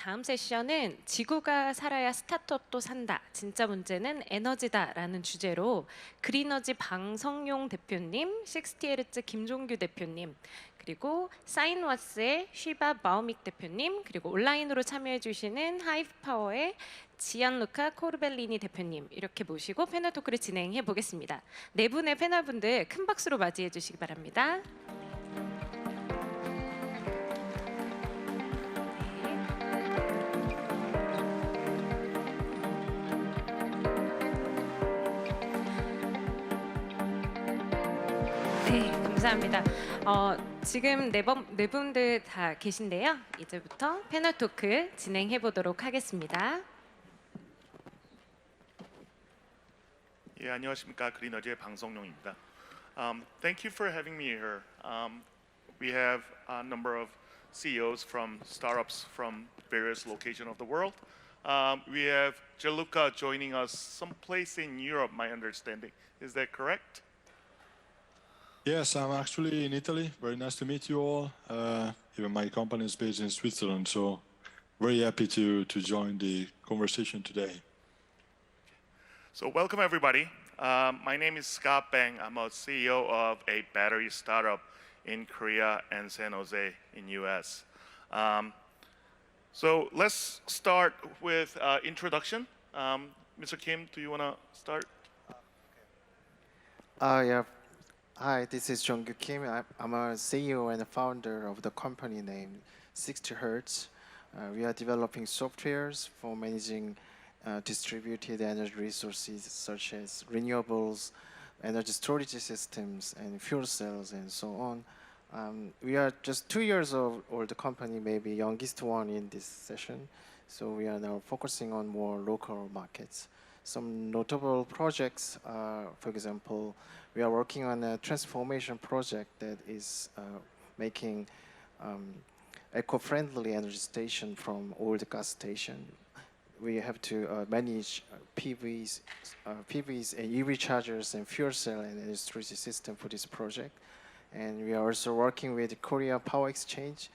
다음 세션은 지구가 살아야 스타트업도 산다. 진짜 문제는 에너지다 라는 주제로 그리너지 방성용 대표님, 식스티헤르츠 김종규 대표님, 그리고 사인왓스의 쉬바 바우믹 대표님, 그리고 온라인으로 참여해 주시는 하이브 파워의 지안루카 코르벨리니 대표님 이렇게 모시고 패널 토크를 진행해 보겠습니다. 네 분의 패널분들 큰 박수로 맞이해 주시기 바랍니다. 네, 감사합니다. 지금 네 분들 다 계신데요. 이제부터 패널 토크 진행해 보도록 하겠습니다. 예, 안녕하십니까. 그리너지의 방성용입니다. Thank you for having me here. We have a number of CEOs from startups from various locations of the world. We have Gianluca joining us someplace in Europe, my understanding. Is that correct? Yes, I'm actually in Italy. Very nice to meet you all. Even my company is based in Switzerland, so very happy to join the conversation today. So welcome everybody. My name is Scott Bang. I'm a CEO of a battery startup in Korea and San Jose in US. So let's start with introduction. Mr. Kim, do you want to start? Yeah. Hi, this is Jongkyu Kim. I'm a CEO and a founder of the company named SixtyHertz. We are developing softwares for managing distributed energy resources such as renewables, energy storage systems, and fuel cells, and so on. We are just 2 years old company, maybe youngest one in this session. So we are now focusing on more local markets. Some notable projects are, for example, we are working on a transformation project that is making eco-friendly energy station from old gas station. We have to manage PVs and EV chargers and fuel cell and energy storage system for this project. And we are also working with Korea Power Exchange,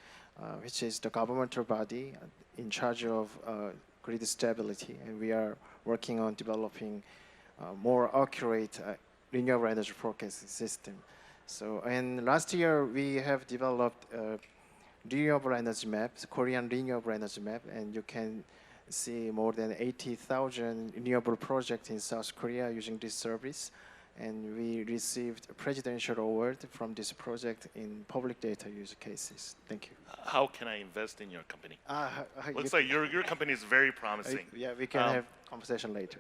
which is the governmental body in charge of grid stability. And we are working on developing more accurate renewable energy forecasting system. So, and last year we have developed a renewable energy map, the Korean renewable energy map, and you can see more than 80,000 renewable projects in South Korea using this service. And we received a presidential award from this project in public data use cases. Thank you. How can I invest in your company? Looks like your company is very promising. Yeah, we can have conversation later.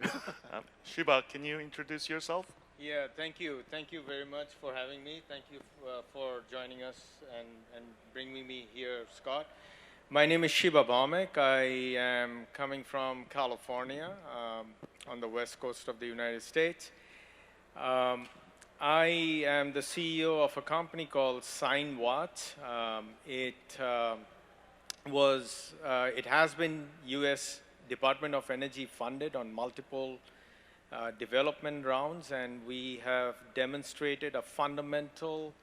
Shiba, can you introduce yourself? Yeah, thank you. Thank you very much for having me. Thank you for joining us and bringing me here, Scott. My name is Shiba Bhowmik. I am coming from California on the west coast of the United States. I am the CEO of a company called SINEWATTS. It has been U.S. Department of Energy funded on multiple development rounds, and we have demonstrated a fundamental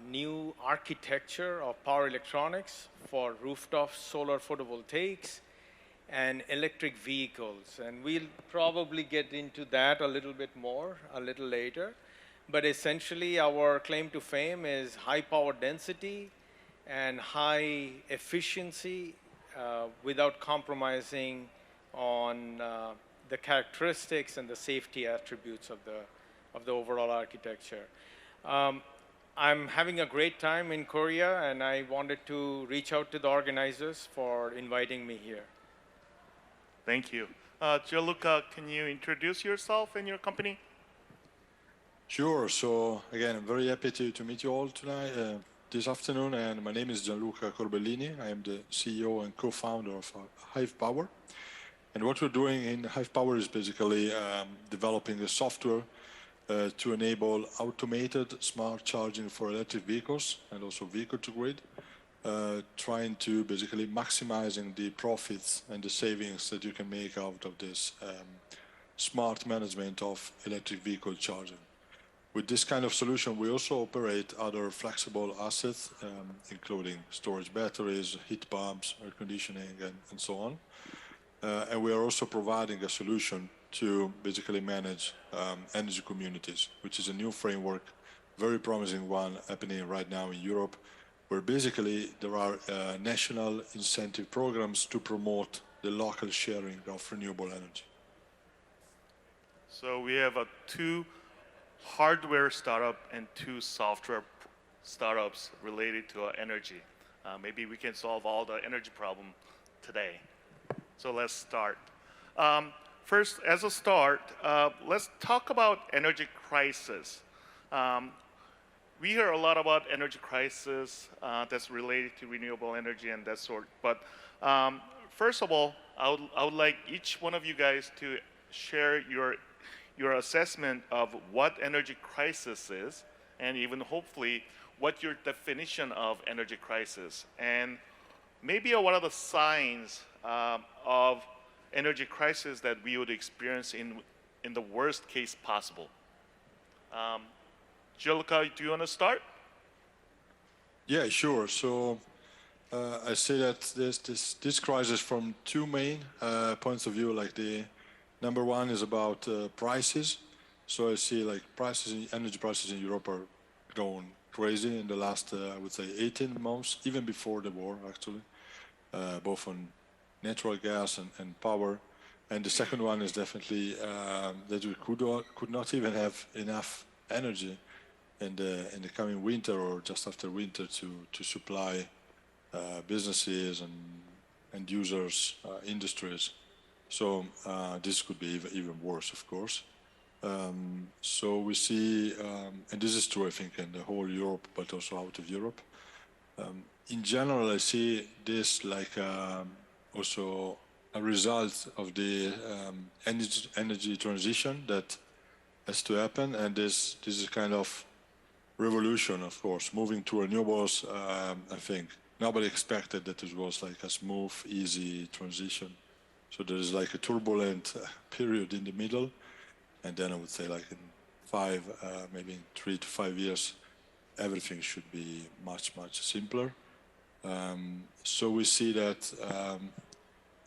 new architecture of power electronics for rooftop solar photovoltaics and electric vehicles. And we'll probably get into that a little bit more a little later. But essentially our claim to fame is high power density and high efficiency without compromising on the characteristics and the safety attributes of the overall architecture. I'm having a great time in Korea, and I wanted to reach out to the organizers for inviting me here. Thank you. Gianluca, can you introduce yourself and your company? Sure. So again, I'm very happy to meet you all tonight, this afternoon. And my name is Gianluca Corbellini. I am the CEO and co-founder of Hive Power. And what we're doing in Hive Power is basically developing a software to enable automated smart charging for electric vehicles and also vehicle to grid, trying to basically maximizing the profits and the savings that you can make out of this smart management of electric vehicle charging. with this kind of solution, we also operate other flexible assets, including storage batteries, heat pumps, air conditioning, and so on. And we are also providing a solution to basically manage energy communities, which is a new framework, very promising one happening right now in Europe, where basically there are national incentive programs to promote the local sharing of renewable energy. So we have two hardware startup and two software startups related to energy. Maybe we can solve all the energy problem today. So let's start. First, as a start, let's talk about energy crisis. We hear a lot about energy crisis that's related to renewable energy and that sort. But first of all, I would like each one of you guys to share your assessment of what energy crisis is, and even hopefully what your definition of energy crisis, and maybe what are the signs of energy crisis that we would experience in the worst case possible. Gianluca, do you want to start? Yeah, sure. So I say that this crisis from two main points of view. Like the number one is about prices. So I see like energy prices in Europe are going crazy in the last, I would say, 18 months, even before the war, actually, both on natural gas and power. And the second one is definitely that we could not even have enough energy in the coming winter or just after winter to supply businesses and end users, industries. So this could be even worse, of course. So we see, and this is true, I think, in the whole Europe, but also out of Europe. In general, I see this like also a result of the energy transition that has to happen, and this is kind of revolution, of course, moving to renewables. I think nobody expected that it was like a smooth, easy transition. So there is like a turbulent period in the middle, and then I would say like in maybe in 3 to 5 years, everything should be much simpler. So we see that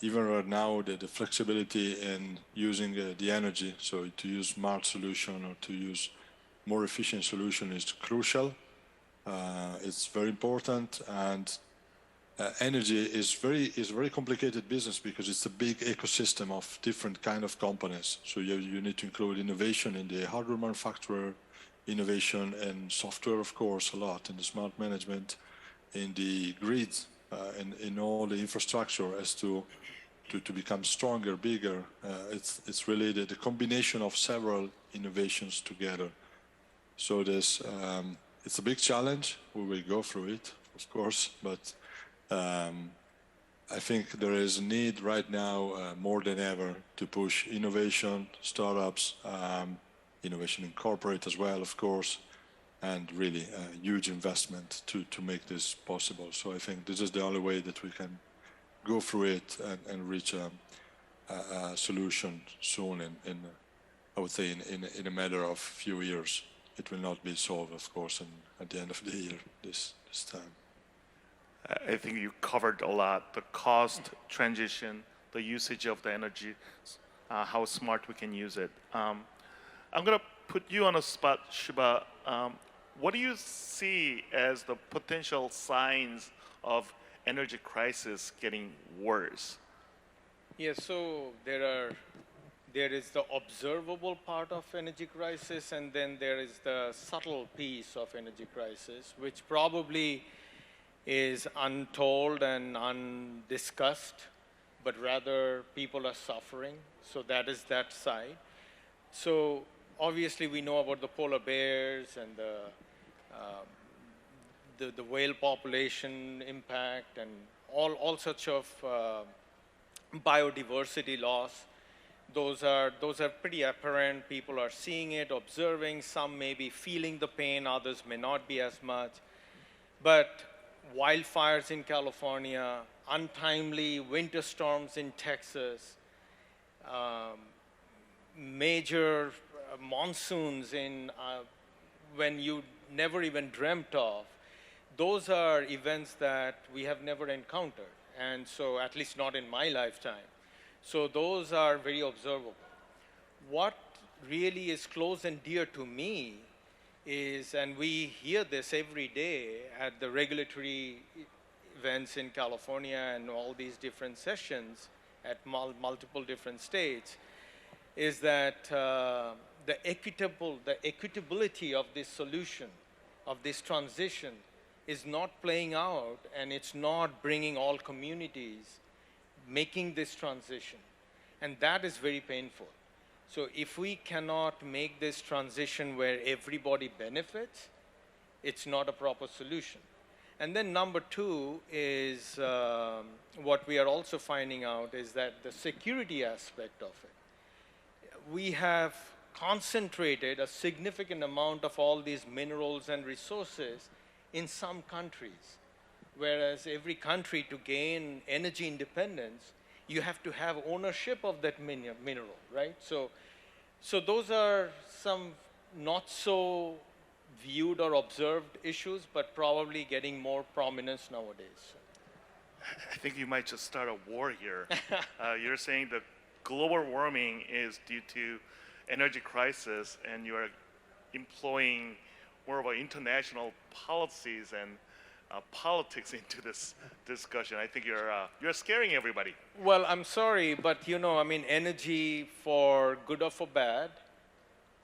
even right now the flexibility in using the energy, so to use smart solution or to use more efficient solution is crucial. It's very important, and energy is very complicated business because it's a big ecosystem of different kind of companies. So you need to include innovation in the hardware manufacturer, innovation and software, of course, a lot in the smart management, in the grids, in all the infrastructure as to become stronger, bigger. It's really the combination of several innovations together. So there's it's a big challenge. We will go through it, of course, but I think there is a need right now more than ever to push innovation, startups, innovation in corporate as well, of course, and really a huge investment to make this possible. So I think this is the only way that we can go through it and reach a solution soon. I would say in a matter of few years. It will not be solved, of course, at the end of the year this time. I think you covered a lot: the cost, transition, the usage of the energy, how smart we can use it. I'm going to put you on a spot, Shiba. What do you see as the potential signs of energy crisis getting worse? Yeah, so there is the observable part of energy crisis, and then there is the subtle piece of energy crisis, which probably is untold and undiscussed, but rather people are suffering. So that is that side. So obviously we know about the polar bears and the whale population impact and all such of biodiversity loss. Those are pretty apparent. People are seeing it, observing. Some may be feeling the pain, others may not be as much. But wildfires in California, untimely winter storms in Texas, major monsoons in when you never even dreamt of, those are events that we have never encountered. And so, at least not in my lifetime. So those are very observable. What really is close and dear to me is, and we hear this every day at the regulatory events in California and all these different sessions at multiple different states, is that the equitability of this solution, of this transition, is not playing out, and it's not bringing all communities making this transition. And that is very painful. So if we cannot make this transition where everybody benefits, it's not a proper solution. And then number two is what we are also finding out is that the security aspect of it. We have concentrated a significant amount of all these minerals and resources in some countries, whereas every country, to gain energy independence, you have to have ownership of that mineral, right? So those are some not so viewed or observed issues, but probably getting more prominence nowadays. I think you might just start a war here. You're saying that global warming is due to energy crisis, and you are employing more of an international policies and politics into this discussion. I think you're scaring everybody. Well, I'm sorry, but you know, I mean, energy, for good or for bad,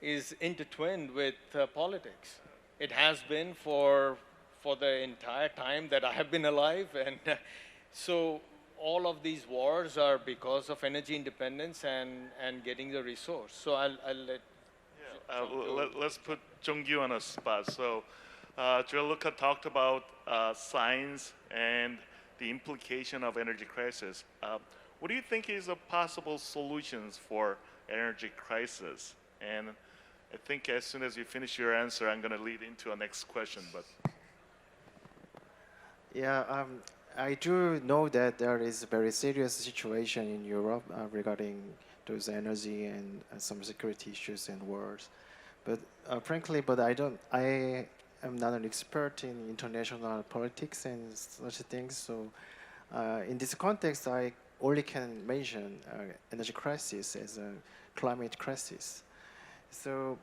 is intertwined with politics. It has been for the entire time that I have been alive, and so all of these wars are because of energy independence and getting the resource. So I'll let. Let's put Jongkyu on a spot. So, Gianluca talked about science and the implication of energy crisis. What do you think is the possible solutions for energy crisis? And I think as soon as you finish your answer, I'm going to lead into our next question. But Yeah, I do know that there is a very serious situation in Europe regarding those energy and some security issues and wars. But frankly, I am not an expert in international politics and such things. So in this context, I only can mention energy crisis as a climate crisis. So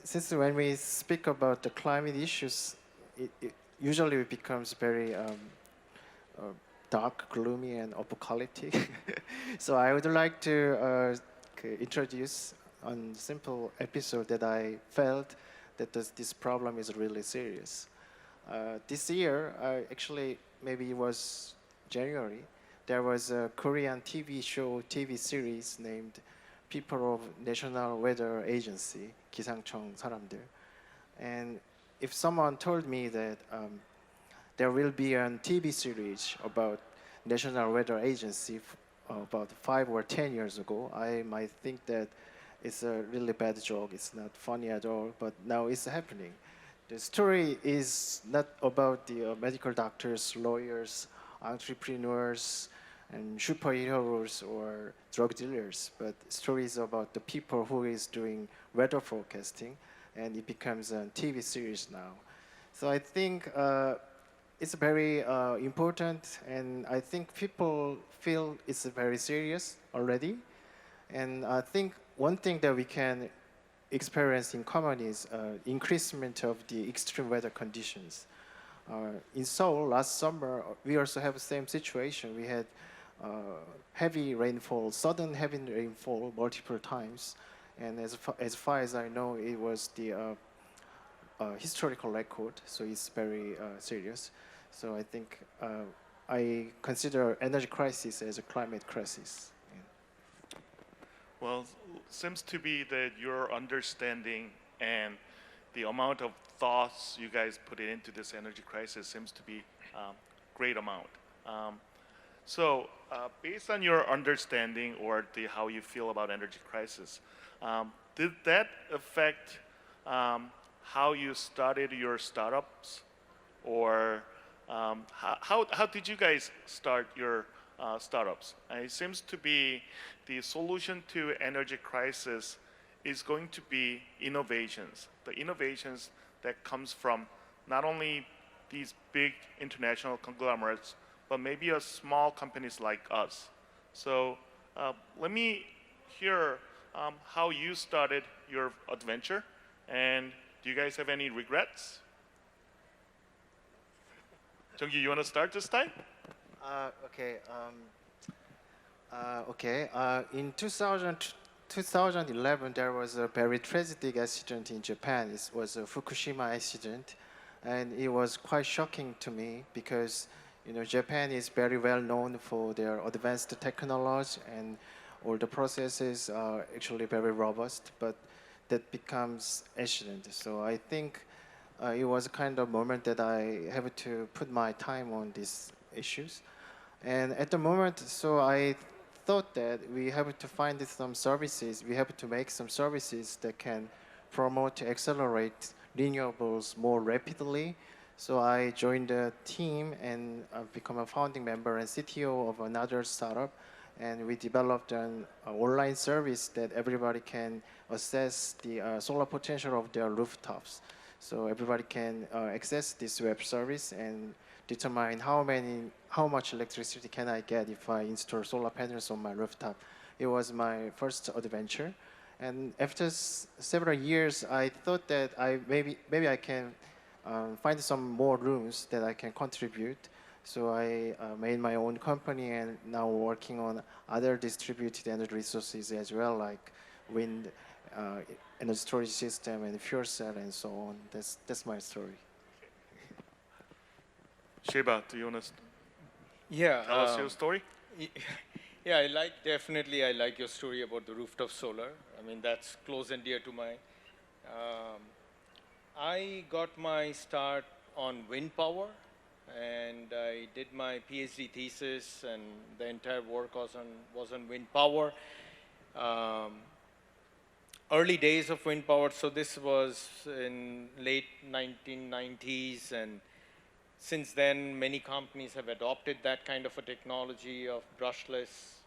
since when we speak about the climate issues, it usually becomes very dark, gloomy, and apocalyptic. So I would like to introduce a simple episode that I felt that this problem is really serious. This year, actually, maybe it was January, there was a Korean TV series named People of National Weather Agency, 기상청 사람들. And if someone told me that there will be a TV series about National Weather Agency about 5 or 10 years ago, I might think that it's a really bad joke. It's not funny at all, but now it's happening. The story is not about the medical doctors, lawyers, entrepreneurs, and superheroes or drug dealers, but stories about the people who is doing weather forecasting, and it becomes a TV series now. So I think it's very important, and I think people feel it's very serious already. And I think one thing that we can experience in common is increasement of the extreme weather conditions. In Seoul last summer, we also have the same situation. We had heavy rainfall, sudden heavy rainfall multiple times. And as far as I know, it was the historical record, so it's very serious. So I think I consider energy crisis as a climate crisis. well, seems to be that your understanding and the amount of thoughts you guys put into this energy crisis seems to be great amount. So, based on your understanding or how you feel about energy crisis, did that affect how you started your startups, or how did you guys start your startups? It seems to be the solution to energy crisis is going to be innovations. The innovations that comes from not only these big international conglomerates, but maybe a small companies like us. So let me hear how you started your adventure, and do you guys have any regrets? Jongkyu, you want to start this time? Okay. In 2011, there was a very tragic accident in Japan. It was a Fukushima accident, and it was quite shocking to me because Japan is very well known for their advanced technology, and all the processes are actually very robust. But that becomes accident. So I think it was a kind of moment that I have to put my time on these issues. And at the moment, so I thought that we have to find some services, we have to make some services that can promote, accelerate renewables more rapidly. So I joined the team and I've become a founding member and CTO of another startup. And we developed an online service that everybody can assess the solar potential of their rooftops. So everybody can access this web service and determine how much electricity can I get if I install solar panels on my rooftop. It was my first adventure, and after several years, I thought that maybe I can find some more rooms that I can contribute. So I made my own company and now working on other distributed energy resources as well, like wind, energy storage system, and fuel cell, and so on. That's my story. Shiba, do you want to Yeah. tell us your story? Yeah, definitely I like your story about the rooftop solar. I mean, that's close and dear to my. I got my start on wind power, and I did my PhD thesis, and the entire work was on wind power. Early days of wind power, so this was in late 1990s, and since then, many companies have adopted that kind of a technology of brushless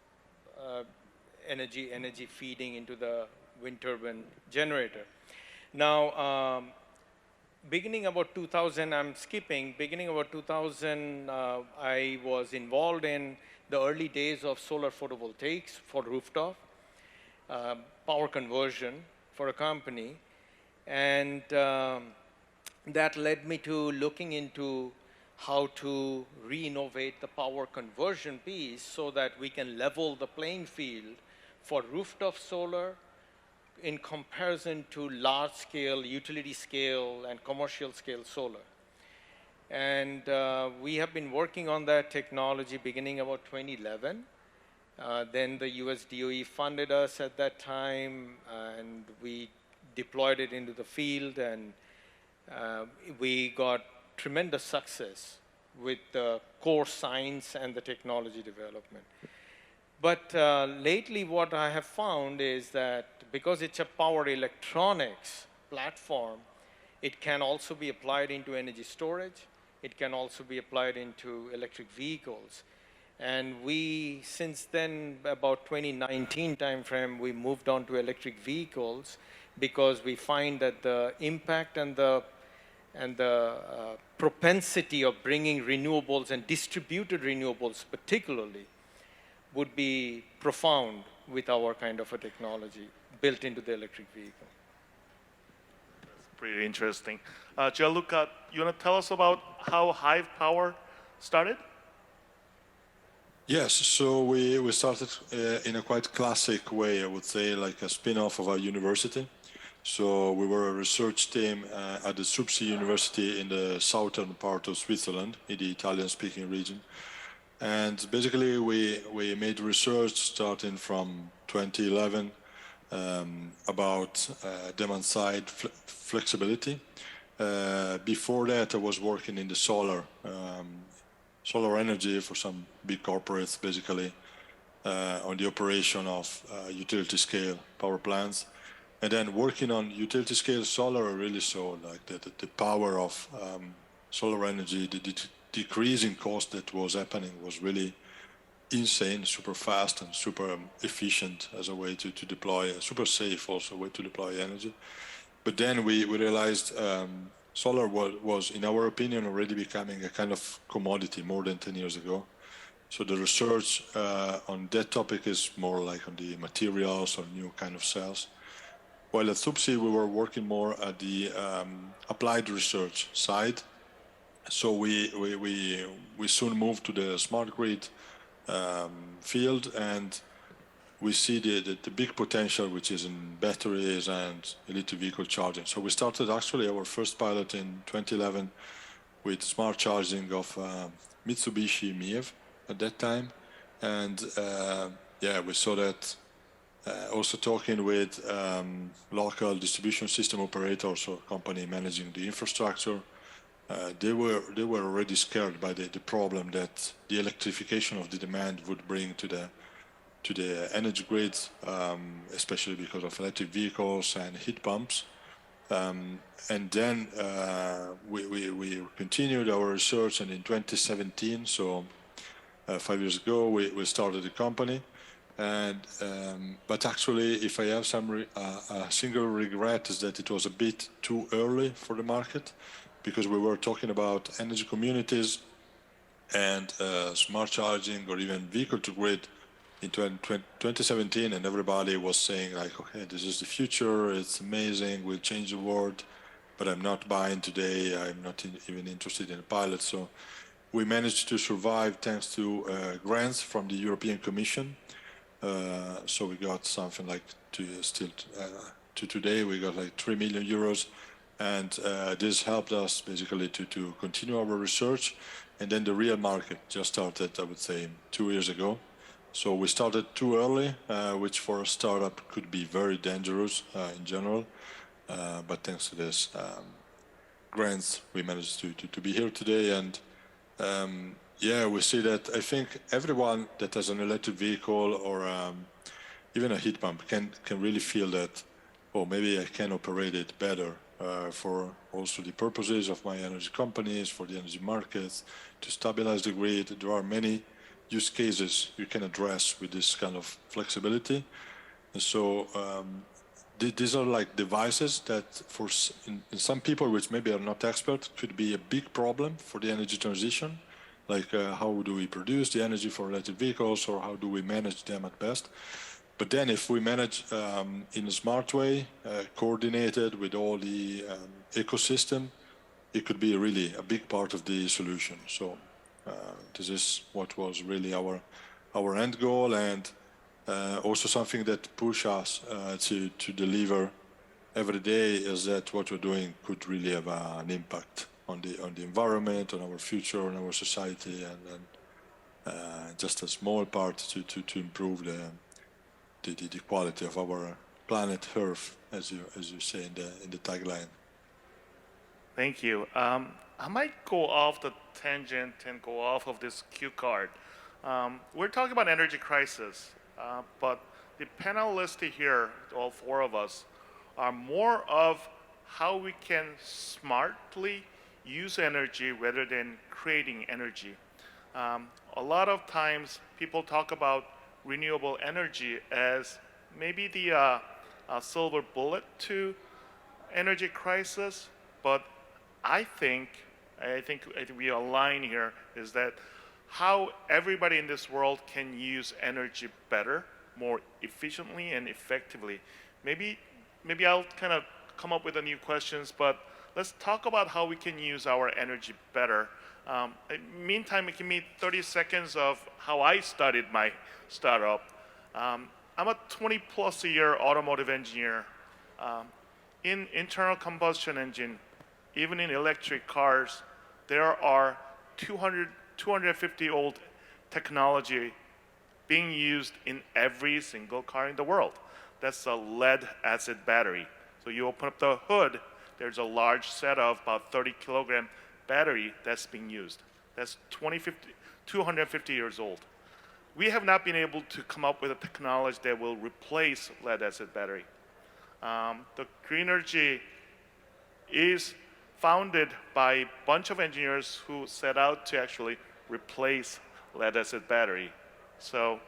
energy feeding into the wind turbine generator. Now, beginning about 2000, beginning about 2000, I was involved in the early days of solar photovoltaics for rooftop, power conversion for a company. And that led me to looking into how to re-innovate the power conversion piece so that we can level the playing field for rooftop solar in comparison to large-scale, utility-scale, and commercial-scale solar. And we have been working on that technology beginning about 2011. Then the US DOE funded us at that time, and we deployed it into the field, and we got tremendous success with the core science and the technology development. But lately what I have found is that because it's a power electronics platform, it can also be applied into energy storage. It can also be applied into electric vehicles. And we, since then, about 2019 timeframe, we moved on to electric vehicles because we find that the impact and the propensity of bringing renewables and distributed renewables particularly would be profound with our kind of a technology built into the electric vehicle. That's pretty interesting. Gianluca, you want to tell us about how Hive Power started? Yes, so we started in a quite classic way, I would say, like a spin-off of our university. So we were a research team at the Subsea University in the southern part of Switzerland, in the Italian-speaking region. And basically, we made research starting from 2011 about demand-side flexibility. Before that, I was working in the solar energy for some big corporates, basically, on the operation of utility-scale power plants. And then working on utility-scale solar, I really saw like the power of solar energy, the decreasing cost that was happening was really insane, super fast and super efficient as a way to deploy, super safe also way to deploy energy. But then we realized solar was, in our opinion, already becoming a kind of commodity more than 10 years ago. So the research on that topic is more like on the materials or new kind of cells. While at SUPSI, we were working more at the applied research side. So we soon moved to the smart grid field, and we see the big potential which is in batteries and electric vehicle charging. So we started actually our first pilot in 2011 with smart charging of Mitsubishi MiEV at that time. And yeah, we saw that also talking with local distribution system operators or company managing the infrastructure. They were already scared by the problem that the electrification of the demand would bring to the energy grids, especially because of electric vehicles and heat pumps. And then we continued our research, and in 2017, so 5 years ago, we started the company. And but actually, if I have a single regret, is that it was a bit too early for the market, because we were talking about energy communities and smart charging or even vehicle to grid in 2017, and everybody was saying like, okay, this is the future, it's amazing, we'll change the world, but I'm not buying today, I'm not even interested in a pilot. So we managed to survive thanks to grants from the European Commission. So we got something like to today, we got like 3 million euros. And this helped us basically to continue our research. And then the real market just started, I would say, 2 years ago. So we started too early, which for a startup could be very dangerous in general. But thanks to this grants, we managed to be here today. And yeah, we see that I think everyone that has an electric vehicle or even a heat pump can really feel that, oh, maybe I can operate it better for also the purposes of my energy companies, for the energy markets, to stabilize the grid. There are many use cases you can address with this kind of flexibility. And so these are like devices that for in some people, which maybe are not experts, could be a big problem for the energy transition. Like how do we produce the energy for electric vehicles, or how do we manage them at best? But then if we manage in a smart way, coordinated with all the ecosystem, it could be really a big part of the solution. So this is what was really our end goal, and also something that push us to deliver every day, is that what we're doing could really have an impact on the environment, on our future, on our society, and just a small part to improve the quality of our planet Earth, as you say in the tagline. Thank you. I might go off the tangent and go off of this cue card. We're talking about energy crisis, but the panelists here, all four of us, are more of how we can smartly use energy rather than creating energy. A lot of times people talk about renewable energy as maybe the silver bullet to energy crisis, but I think we align here is that how everybody in this world can use energy better, more efficiently and effectively. Maybe I'll kind of come up with a new questions, but let's talk about how we can use our energy better. Meantime, give me 30 seconds of how I started my startup. I'm a 20+ a year automotive engineer. In internal combustion engine, even in electric cars, there are 250 old technology being used in every single car in the world. That's a lead acid battery. So you open up the hood, there's a large set of about 30 kilogram battery that's being used. That's 250 years old. We have not been able to come up with a technology that will replace lead acid battery. The Grinergy is founded by a bunch of engineers who set out to actually replace lead acid battery. So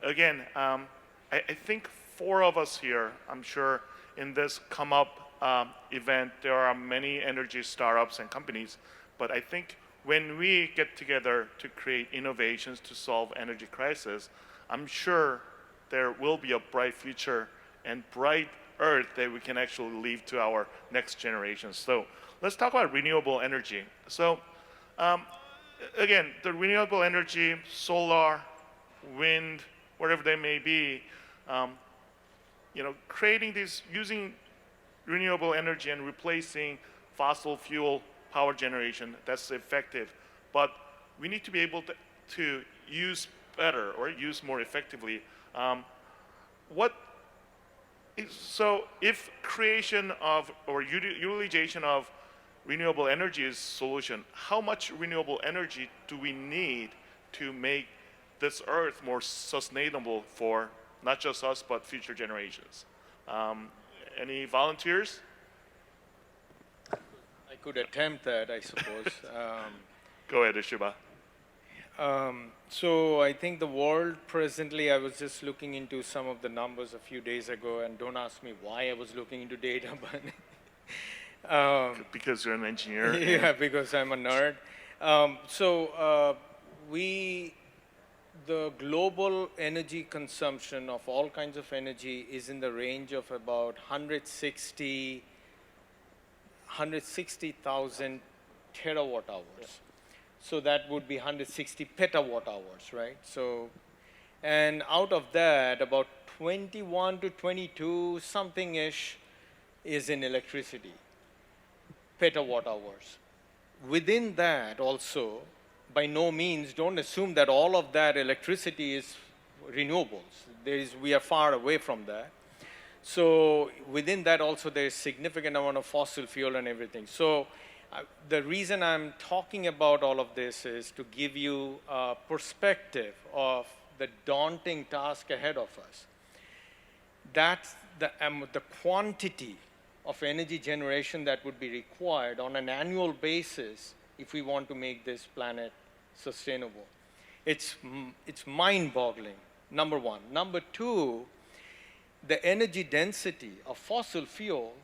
again, I think four of us here, I'm sure in this Comeup event, there are many energy startups and companies, but I think when we get together to create innovations to solve energy crisis, I'm sure there will be a bright future and bright earth that we can actually leave to our next generations. So let's talk about renewable energy. So again, the renewable energy, solar, wind, whatever they may be, creating these, using renewable energy and replacing fossil fuel power generation, that's effective. But we need to be able to use better or use more effectively. So if creation of or utilization of renewable energy is solution, how much renewable energy do we need to make this earth more sustainable for not just us but future generations? Any volunteers? I could attempt that, I suppose. Go ahead, Shiba. So I think the world presently, I was just looking into some of the numbers a few days ago, and don't ask me why I was looking into data, but Because you're an engineer. yeah, because I'm a nerd. The global energy consumption of all kinds of energy is in the range of about 160,000 terawatt hours. So that would be 160 petawatt hours, right? So, and out of that, about 21 to 22 something-ish is in electricity, petawatt hours. Within that also, by no means, don't assume that all of that electricity is renewables. We are far away from that. So within that also there is significant amount of fossil fuel and everything. So the reason I'm talking about all of this is to give you a perspective of the daunting task ahead of us. That's the quantity of energy generation that would be required on an annual basis if we want to make this planet sustainable. It's mind-boggling, number one. Number two, the energy density of fossil fuel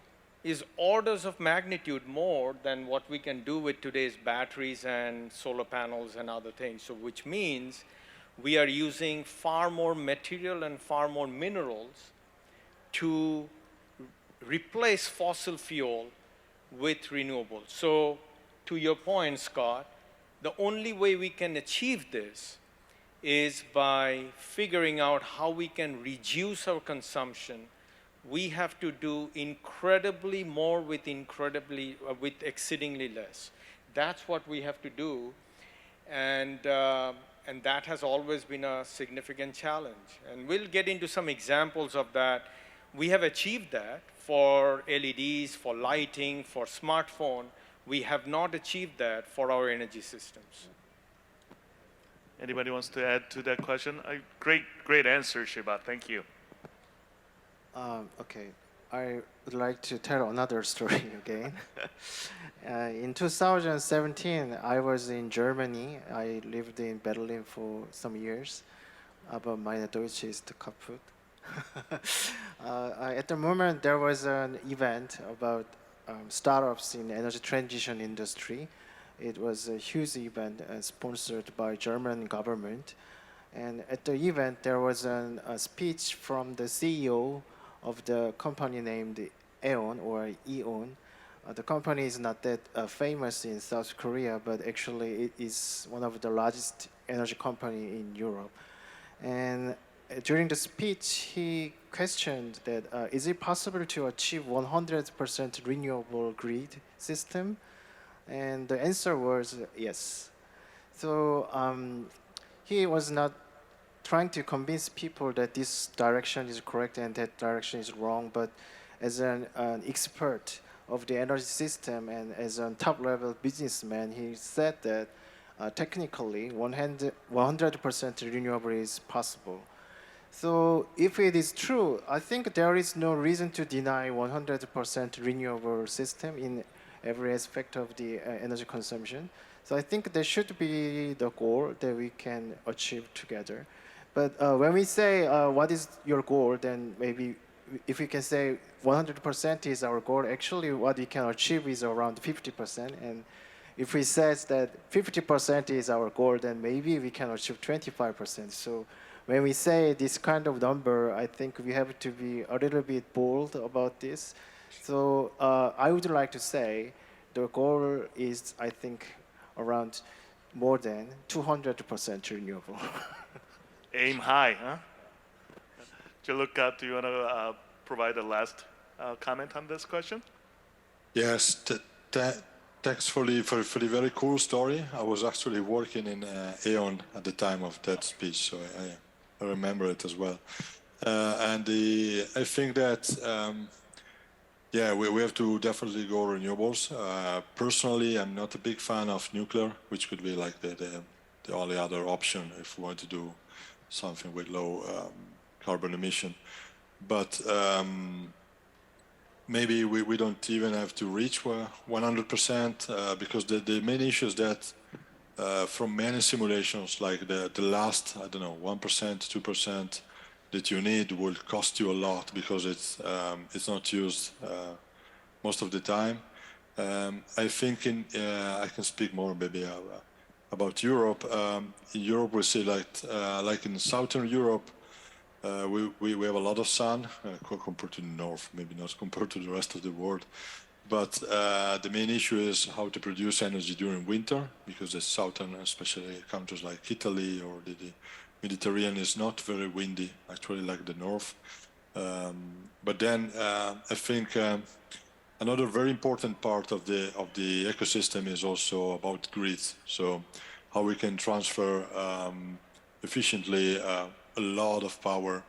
is orders of magnitude more than what we can do with today's batteries and solar panels and other things. So which means we are using far more material and far more minerals to replace fossil fuel with renewables. So to your point, Scott, the only way we can achieve this is by figuring out how we can reduce our consumption. We have to do incredibly more with exceedingly less. That's what we have to do, and that has always been a significant challenge. And we'll get into some examples of that. We have achieved that for LEDs, for lighting, for smartphone. We have not achieved that for our energy systems. Anybody wants to add to that question? Great answer, Shiba. Thank you. Okay, I would like to tell another story again. In 2017, I was in Germany. I lived in Berlin for some years. Aber meine Deutsch ist kaputt. At the moment, there was an event about startups in the energy transition industry. It was a huge event sponsored by German government. And at the event, there was a speech from the CEO of the company named Aeon or Eon. The company is not that famous in South Korea, but actually it is one of the largest energy company in Europe. And during the speech, he questioned that is it possible to achieve 100% renewable grid system? And the answer was yes. So he was not trying to convince people that this direction is correct and that direction is wrong, but as an expert of the energy system and as a top-level businessman, he said that technically 100% renewable is possible. So if it is true, I think there is no reason to deny 100% renewable system in every aspect of the energy consumption. So I think that should be the goal that we can achieve together. But when we say what is your goal, then maybe if we can say 100% is our goal, actually what we can achieve is around 50%. And if we say that 50% is our goal, then maybe we can achieve 25%. So when we say this kind of number, I think we have to be a little bit bold about this. So I would like to say the goal is, I think, around more than 200% renewable. Aim high, huh? Gianluca, do you want to provide a last comment on this question? Yes, thanks for the very cool story. I was actually working in Aeon at the time of that speech, so I remember it as well. I think that yeah, we have to definitely go renewables. Personally, I'm not a big fan of nuclear, which could be like the only other option if we want to do something with low carbon emission. But maybe we don't even have to reach 100% because the main issue is that from many simulations, like the last, I don't know, 1%, 2% that you need will cost you a lot because it's not used most of the time. I think I can speak more maybe about Europe. In Europe, we see like in Southern Europe, we have a lot of sun compared to the north, maybe not compared to the rest of the world. But the main issue is how to produce energy during winter, because the southern, especially countries like Italy or the Mediterranean, is not very windy, actually, like the north. But then I think another very important part of the ecosystem is also about grids. So how we can transfer efficiently a lot of power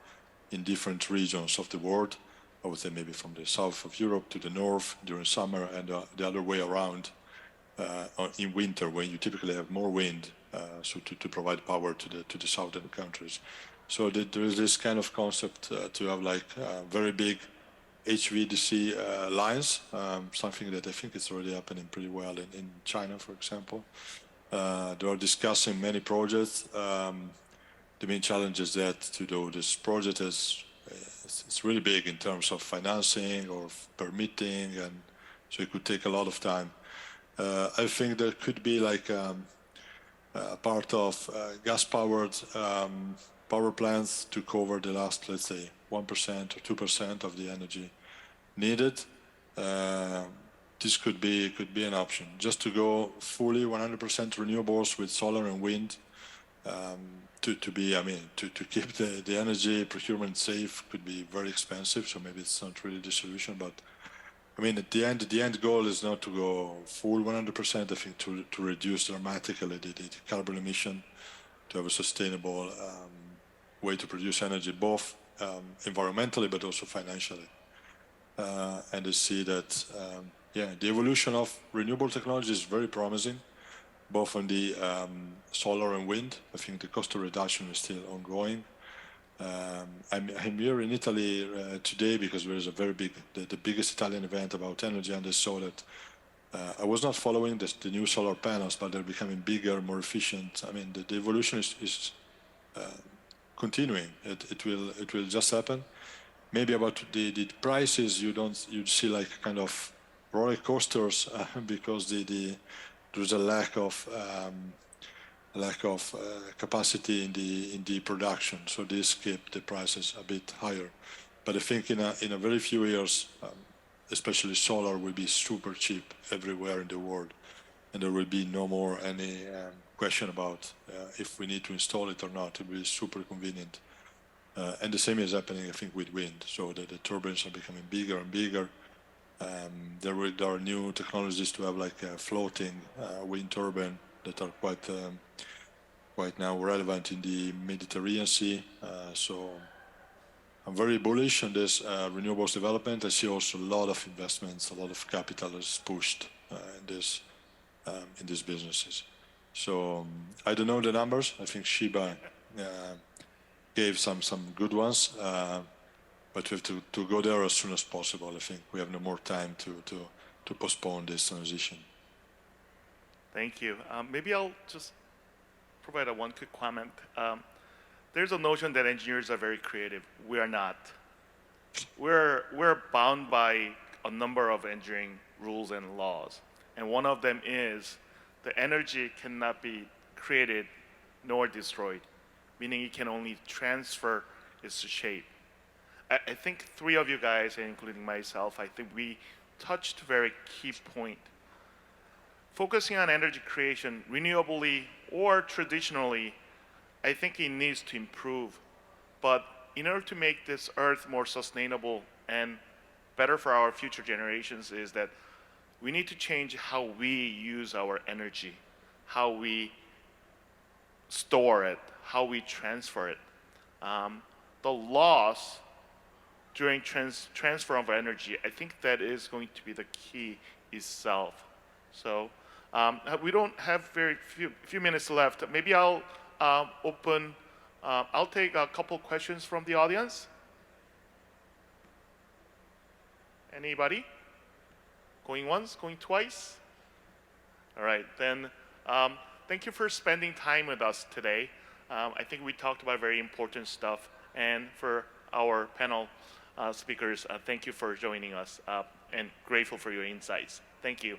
in different regions of the world. I would say maybe from the south of Europe to the north during summer, and the other way around in winter when you typically have more wind, so to provide power to the southern countries. So there is this kind of concept to have like very big HVDC lines, something that I think is already happening pretty well in China, for example. They are discussing many projects. The main challenge is that to do this project it's really big in terms of financing or permitting, and so it could take a lot of time. I think there could be like part of gas-powered power plants to cover the last, let's say, 1% or 2% of the energy needed. This could be an option. Just to go fully 100% renewables with solar and wind. To keep the energy procurement safe could be very expensive, so maybe it's not really the solution. But I mean, at the end goal is not to go full 100%. I think to reduce dramatically the carbon emission, to have a sustainable way to produce energy, both environmentally but also financially. And I see that the evolution of renewable technology is very promising, both on the solar and wind. I think the cost of reduction is still ongoing. I'm here in Italy today because there is a very big, the biggest Italian event about energy, and I saw that I was not following the new solar panels, but they're becoming bigger, more efficient. I mean, the evolution is continuing. It will just happen. Maybe about the prices, you'd see like kind of roller coasters because there's a lack of capacity in the production, so this keep the prices a bit higher. But I think in a very few years, especially solar will be super cheap everywhere in the world, and there will be no more any question about if we need to install it or not. It will be super convenient. And the same is happening, I think, with wind. So the turbines are becoming bigger and bigger. There are new technologies to have like a floating wind turbine that are quite now relevant in the Mediterranean Sea. So I'm very bullish on this renewables development. I see also a lot of investments, a lot of capital is pushed in these businesses. So I don't know the numbers. I think Shiba gave some good ones. But we have to go there as soon as possible. I think we have no more time to postpone this transition. Thank you. Maybe I'll just provide one quick comment. There's a notion that engineers are very creative. We are not. we're bound by a number of engineering rules and laws, and one of them is the energy cannot be created nor destroyed, meaning it can only transfer its shape. I think three of you guys, including myself, I think we touched a very key point. Focusing on energy creation, renewably or traditionally, I think it needs to improve. But in order to make this Earth more sustainable and better for our future generations, is that we need to change how we use our energy, how we store it, how we transfer it. The loss during transfer of energy, I think that is going to be the key itself. So we don't have very few minutes left. Maybe I'll I'll take a couple questions from the audience. Anybody? Going once, going twice? All right, then thank you for spending time with us today. I think we talked about very important stuff, and for our panel speakers, thank you for joining us, and grateful for your insights. Thank you.